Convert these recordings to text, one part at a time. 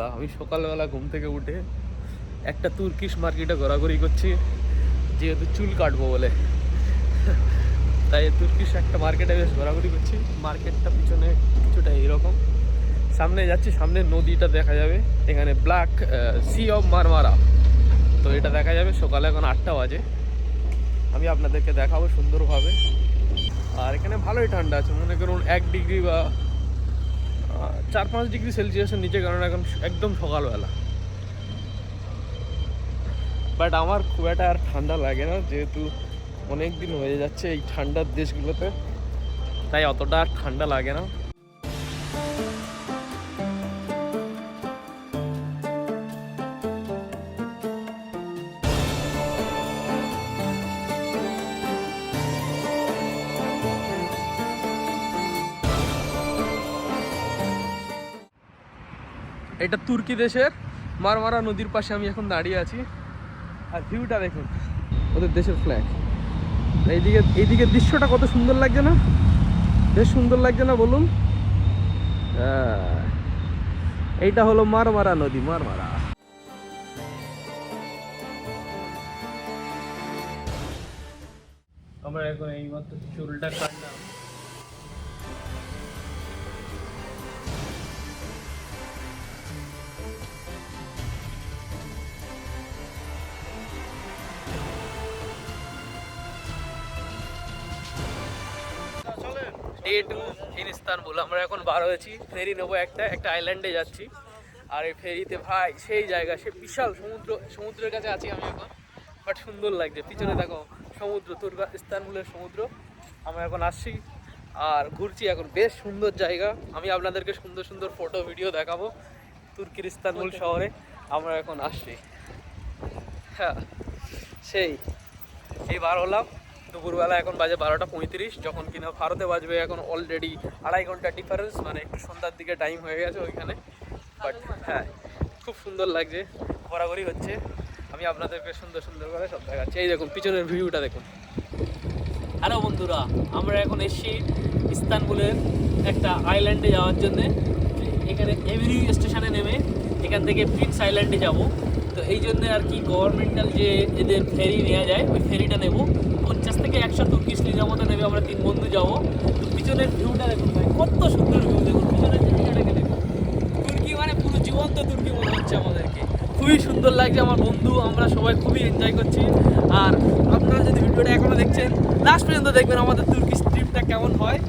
বন্ধুরা, আমি সকালবেলা ঘুম থেকে উঠে একটা তুর্কিশ মার্কেটে ঘোরাঘুরি করছি, যেহেতু চুল কাটবো বলে। তাই তুর্কিশ একটা মার্কেটে বেশ ঘোরাঘুরি করছি। মার্কেটটা পিছনে কিছুটা এইরকম, সামনে যাচ্ছি, সামনে নদীটা দেখা যাবে, এখানে ব্ল্যাক সি অফ মারমারা। তো এটা দেখা যাবে সকালে, এখন 8টা বাজে। আমি আপনাদেরকে দেখাবো সুন্দরভাবে। আর এখানে ভালোই ঠান্ডা আছে, মনে করুন 1 ডিগ্রি বা 4-5 ডিগ্রি সেলসিয়াসের নিচে, কারণ এখন একদম সকালবেলা। বাট আমার খুব একটা আর ঠান্ডা লাগে না, যেহেতু অনেক দিন হয়ে যাচ্ছে এই ঠান্ডার দেশগুলোতে, তাই অতটা আর ঠান্ডা লাগে না। এটা তুর্কি দেশের মারমারা নদীর পাশে আমি এখন দাঁড়িয়ে আছি। আর ভিউটা দেখুন, ওদের দেশের ফ্ল্যাগ। এইদিকে দৃশ্যটা কত সুন্দর লাগছে না? বেশ সুন্দর লাগছে না বলুন? এইটা হলো মারমারা নদী, মারমারা। আমরা এখন এইমাত্র চুলটা কাটলাম। Day 2 in Istanbul. আমরা এখন বার হয়েছি, ফেরি নেবো, একটা আইল্যান্ডে যাচ্ছি। আর এই ফেরিতে ভাই সেই জায়গা, সে বিশাল সমুদ্রের কাছে আছি আমি এখন। বাট সুন্দর লাগছে, পিছনে দেখো সমুদ্র, ইস্তানবুলের সমুদ্র। আমরা এখন আসছি আর ঘুরছি এখন, বেশ সুন্দর জায়গা। আমি আপনাদেরকে সুন্দর সুন্দর ফটো ভিডিও দেখাবো তুর্কির ইস্তানবুল শহরে। আমরা এখন আসছি, হ্যাঁ এই বার হলাম দুপুরবেলা। এখন বাজে 12টা 35, যখন কিনা ভারতে বাজবে এখন অলরেডি 2.5 ঘন্টা ডিফারেন্স, মানে একটু সন্ধ্যার দিকে টাইম হয়ে গেছে ওইখানে। বাট হ্যাঁ, খুব সুন্দর লাগছে, ঘোরাঘুরি হচ্ছে। আমি আপনাদেরকে সুন্দর সুন্দর করে সব দেখাচ্ছি। এই দেখুন পিছনের ভিউটা দেখুন। হ্যালো বন্ধুরা, আমরা এখন এসছি ইস্তানবুলের একটা আইল্যান্ডে যাওয়ার জন্যে। এখানে এভরি স্টেশনে নেমে এখান থেকে প্রিন্স আইল্যান্ডে যাব। তো এই জন্যে আর কি গভর্নমেন্টাল যে এদের ফেরি নেওয়া যায়, ওই ফেরিটা নেব। 50 থেকে 100 তুর্কিশ লিরার মতো নেবে। আমরা 3 বন্ধু যাবো। তো পিছনের ভিউটা দেখুন ভাই, কত সুন্দর ভিউ দেখুন, পিছনের জায়গাটাকে দেখুন। তুর্কি মানে পুরো জীবন্ত তুর্কি মনে হচ্ছে আমাদেরকে, খুবই সুন্দর লাগছে। আমার বন্ধু, আমরা সবাই খুবই এনজয় করছি। আর আপনারা যদি ভিডিওটা এখনো দেখছেন, লাস্ট পর্যন্ত দেখবেন আমাদের তুর্কি ট্রিপটা কেমন হয়।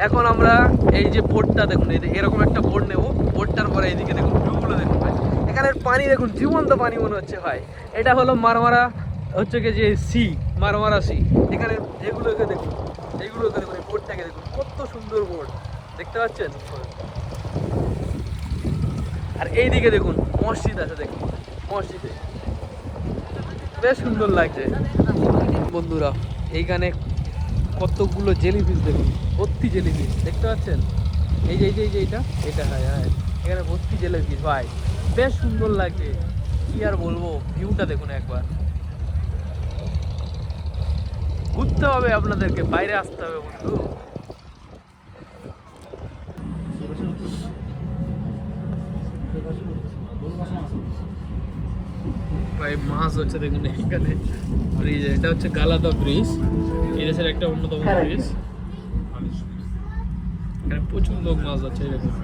এখন আমরা এই যে বোটটা দেখুন, এরকম একটা বোট নেব। বোটটার পরে এইদিকে দেখুন ভিউগুলো দেখুন ভাই, এখানের পানি দেখুন, জীবন্ত পানি মনে হচ্ছে ভাই। এটা হলো মারমারা, হচ্ছে কি যে সি, মারমারা সি। এখানে এগুলোকে দেখুন, এই বোটটাকে দেখুন, কত সুন্দর বোট, দেখতে পাচ্ছেন? আর এইদিকে দেখুন মসজিদ আছে, দেখুন মসজিদে বেশ সুন্দর লাগছে বন্ধুরা। এইখানে কতগুলো জেলিফিশ দেখুন, ভর্তি জেলিফিশ, দেখতে পাচ্ছেন? এই যে এটা হ্যাঁ হ্যাঁ, এখানে ভর্তি জেলিফিশ ভাই, বেশ সুন্দর লাগছে। কি আর বলবো, ভিউটা দেখুন একবার। ঘুরতে হবে আপনাদেরকে, বাইরে আসতে হবে বন্ধু। ভাই মাছ হচ্ছে দেখুন এখানে ব্রিজ, এটা হচ্ছে গালাদা ব্রিজ, এই দেশের একটা অন্যতম ব্রিজ। এখানে প্রচুর লোক মাছ আছে দেখুন।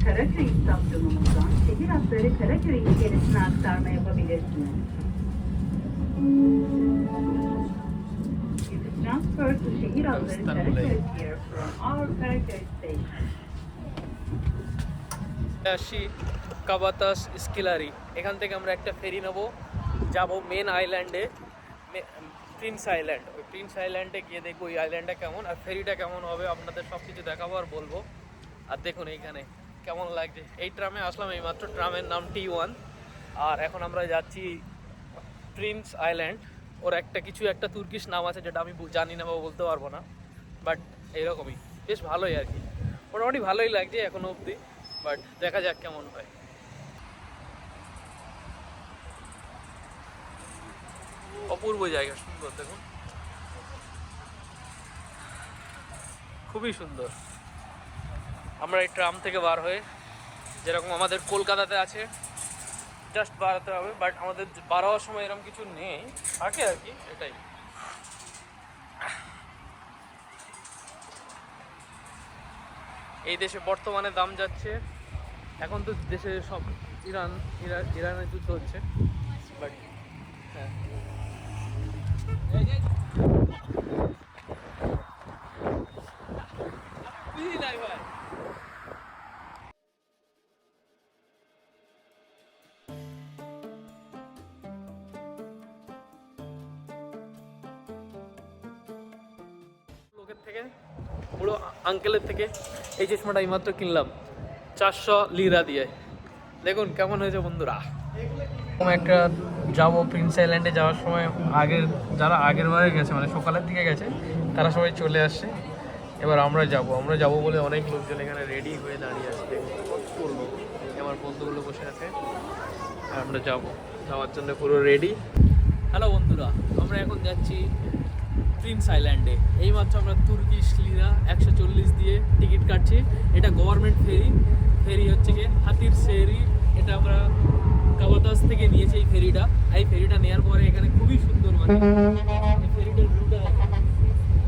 Karaköy istasyonumuzdan şehir hatları Karaköy iskelesine aktarma yapabilirsiniz. You can transfer to şehir hatları Karaköy here from our Karaköy station. আসি কাবাতাস স্কিলারি, এখান থেকে আমরা একটা ফেরি নেব, যাব মেন আইল্যান্ডে, প্রিন্স আইল্যান্ড। ওই প্রিন্স আইল্যান্ডে গিয়ে দেখবো ওই আইল্যান্ডটা কেমন, আর ফেরিটা কেমন হবে, আপনাদের সব কিছু দেখাবো আর বলবো। আর দেখুন এইখানে কেমন লাগছে। এই ট্রামে আসলাম এইমাত্র, ট্রামের নাম T1। আর এখন আমরা যাচ্ছি প্রিন্স আইল্যান্ড। ওর একটা তুর্কিশ নাম আছে, যেটা আমি জানি না বা বলতে পারবো না, বাট এইরকমই, বেশ ভালোই আর কি, মোটামুটি ভালোই লাগছে এখনো অবধি। বাট দেখা যাক কেমন হয়। অপূর্ব জায়গা, সুন্দর দেখুন। খুবই সুন্দর। আমরা এই ট্রাম থেকে বার হয়ে, যেরকম আমাদের কলকাতাতে আছে জাস্ট বাড়াতে হবে, বাট আমাদের বার হওয়ার সময় এরকম কিছু নেই, থাকে আর কি, এটাই। এই দেশে বর্তমানে দাম যাচ্ছে, এখন তো দেশে সব ইরানের যুদ্ধ হচ্ছে, বাট হ্যাঁ লোকের থেকে, বুড়ো আঙ্কেলের থেকে এই চশমাটা এইমাত্র কিনলাম 400 লিরা দিয়ে। দেখুন কেমন হয়েছে বন্ধুরা। একটা যাবো প্রিন্স আইল্যান্ডে, যাওয়ার সময় যারা আগের বারে গেছে, মানে সকালের দিকে গেছে, তারা সবাই চলে আসছে। এবার আমরা যাব বলে অনেক লোকজন এখানে রেডি হয়ে দাঁড়িয়ে আছে। কত লোক, আমার বন্ধুগুলো বসে আছে, আর আমরা যাওয়ার জন্য পুরো রেডি। হ্যালো বন্ধুরা, আমরা এখন যাচ্ছি প্রিন্স আইল্যান্ডে। এইমাত্র আমরা তুর্কিশ লিরা 140 দিয়ে টিকিট কাটছি। এটা গভর্নমেন্ট ফেরি হচ্ছে গিয়ে হাতির ফেরি। এটা আমরা কাবাতাস থেকে নিয়েছি এই ফেরিটা। এই ফেরিটা নেওয়ার পরে এখানে খুবই সুন্দর, মানে এই ফেরিটার ভিউটা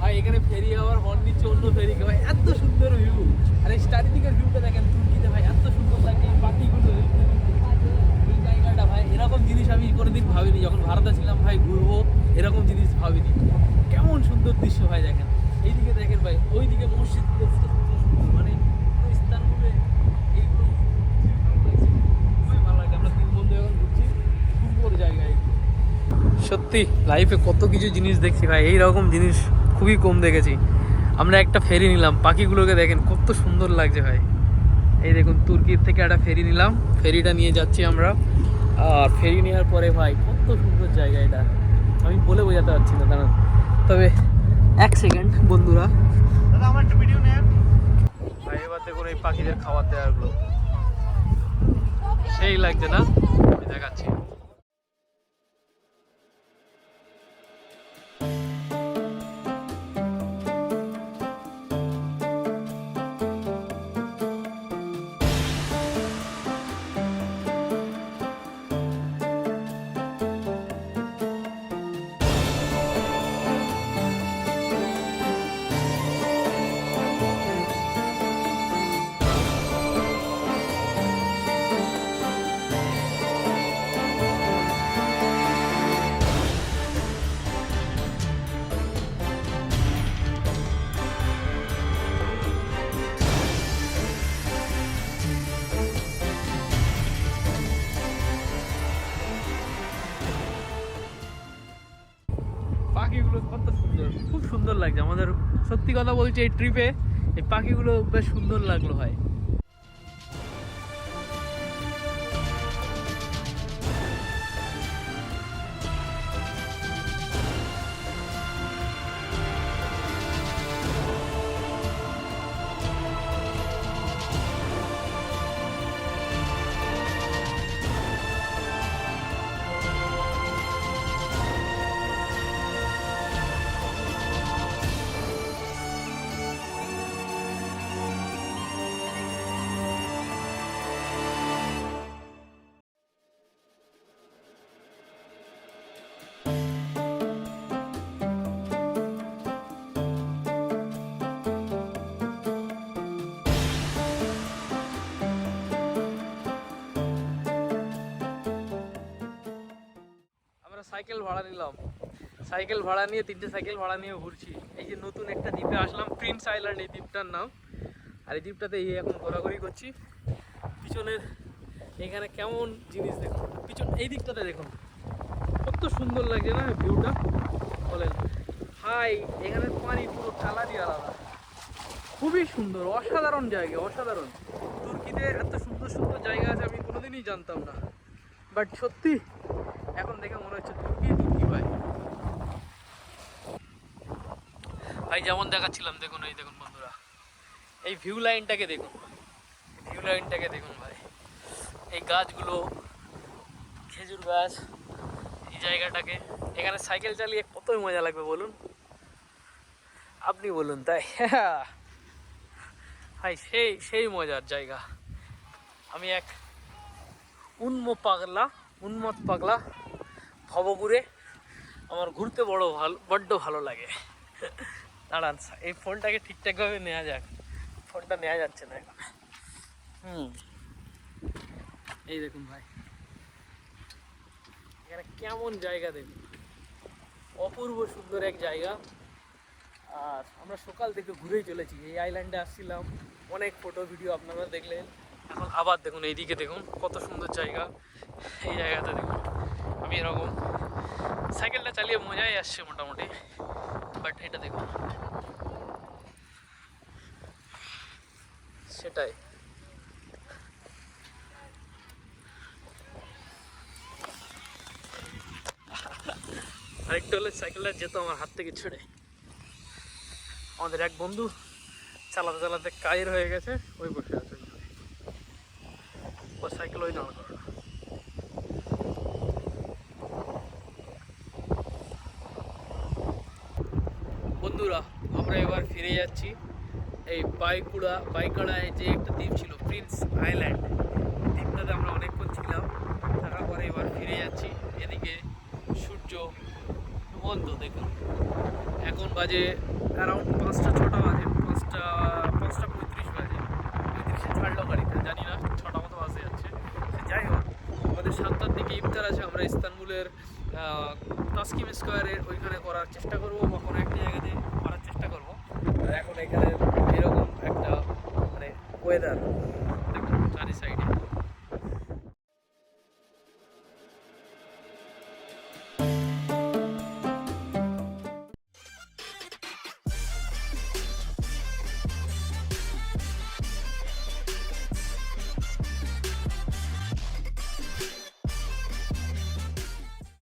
ভাই, এখানে ফেরি আবার হর্ন দিচ্ছে অন্য ফেরিকে, ভাই এত সুন্দর ভিউ। আর এই চারিদিকের ভিউটা দেখেন তুর্কিতে, ভাই এত সুন্দর লাগে। এই পাখিগুলো, এই জায়গাটা, ভাই এরকম জিনিস আমি কোনোদিন ভাবিনি। যখন ভারতে ছিলাম ভাই ঘুরবো, এরকম জিনিস ভাবিনি। কেমন সুন্দর দৃশ্য ভাই, দেখেন এইদিকে দেখেন ভাই, ওইদিকে মসজিদ, মানে ইস্তানবুলে এইগুলো খুবই ভালো লাগে। আমরা 3 বন্ধু এখন ঘুরছি সুন্দর জায়গায়। সত্যি লাইফে কত কিছু জিনিস দেখছি ভাই, এইরকম জিনিস খুবই কম দেখেছি। আমরা একটা ফেরি নিলাম, পাখিগুলোকে দেখেন কত সুন্দর লাগছে ভাই। এই দেখুন তুর্কির থেকে একটা ফেরি নিলাম, ফেরিটা নিয়ে যাচ্ছি আমরা। আর ফেরি নেওয়ার পরে ভাই কত সুন্দর জায়গা এটা, আমি বলে বোঝাতে পারছি না। দাঁড়ান, তবে 1 সেকেন্ড বন্ধুরা, দাদা আমার একটা ভিডিও নেন ভাই। এবার দেখুন এই পাখিদের খাবার দেওয়ারগুলো সেই লাগছে না, আমি দেখাচ্ছি। পাখিগুলো কত সুন্দর, খুব সুন্দর লাগছে আমাদের। সত্যি কথা বলছি, এই ট্রিপে এই পাখিগুলো বেশ সুন্দর লাগলো ভাই। সাইকেল ভাড়া নিলাম, সাইকেল ভাড়া নিয়ে 3টে সাইকেল ভাড়া নিয়ে ঘুরছি। এই যে নতুন একটা দ্বীপে আসলাম, প্রিন্স আইল্যান্ড এই দ্বীপটার নাম। আর এই দ্বীপটাতে এখন ঘোরাঘুরি করছি। পিছনের এখানে কেমন জিনিস দেখুন, পিছন এই দিকটাতে দেখুন কত সুন্দর লাগছে না ভিউটা, বলেন ভাই। এখানে পানি পুরো কালারই আলাদা, খুবই সুন্দর, অসাধারণ জায়গা, অসাধারণ। তুর্কিতে এত সুন্দর সুন্দর জায়গা আছে আমি কোনোদিনই জানতাম না, বাট সত্যি এখন দেখে মনে হচ্ছে তুর্কি ভাই। ভাই যেমন দেখাচ্ছিলাম, দেখুন এই দেখুন বন্ধুরা, এই ভিউ লাইনটাকে দেখুন, ভিউ লাইনটাকে দেখুন ভাই। এই গাছগুলো, খেজুর গাছ, এই জায়গাটাকে, এখানে সাইকেল চালিয়ে কতই মজা লাগবে বলুন, আপনি বলুন, তাই ভাই সেই সেই মজার জায়গা। আমি এক উন্মত পাগলা ভবঘুরে, আমার ঘুরতে বড্ড ভালো লাগে। দাঁড়ান, এই ফোনটাকে ঠিকঠাকভাবে নেওয়া যাক, ফোনটা নেওয়া যাচ্ছে না এখন। এই দেখুন ভাই, এখানে কেমন জায়গা দেখুন, অপূর্ব সুন্দর এক জায়গা। আর আমরা সকাল থেকে ঘুরেই চলেছি, এই আইল্যান্ডে আসছিলাম, অনেক ফটো ভিডিও আপনারা দেখলেন। এখন আবার দেখুন এইদিকে দেখুন কত সুন্দর জায়গা। এই জায়গাতে দেখুন আমি এরকম সাইকেলটা চালিয়ে মজাই আসছে মোটামুটি, বাট এটা দেখুন সেটাই। আরেকটা হলে সাইকেলটা যেত আমার হাত থেকে ছেড়ে। আমাদের এক বন্ধু চালাতে চালাতে কায়ের হয়ে গেছে, ওই বসে আছে, ওর সাইকেল ওই দাঁড় করা। বন্ধুরা, আমরা এবার ফিরে যাচ্ছি। এই বাইকাড়ায় যে একটা দ্বীপ ছিল প্রিন্স আইল্যান্ড, দ্বীপটাতে আমরা অনেকক্ষণ ছিলাম, থাকার পরে এবার ফিরে যাচ্ছি। এদিকে সূর্য ডুবন্ত দেখুন, এখন বাজে অ্যারাউন্ড 5টা 6টা বাজে, 5টা 35 বাজে। 35-এ ছাড়লো গাড়িতে, জানি না 6টা মতো বাজে যাচ্ছে। যাই হোক, আমাদের 7টার দিকে ইফতার আছে, আমরা ইস্তানবুলের তাসকিম স্কোয়ারের ওইখানে করার চেষ্টা করবো, বা কোনো একটা জায়গাতে করার চেষ্টা করবো। আর এখন এখানে এরকম একটা মানে ওয়েদার,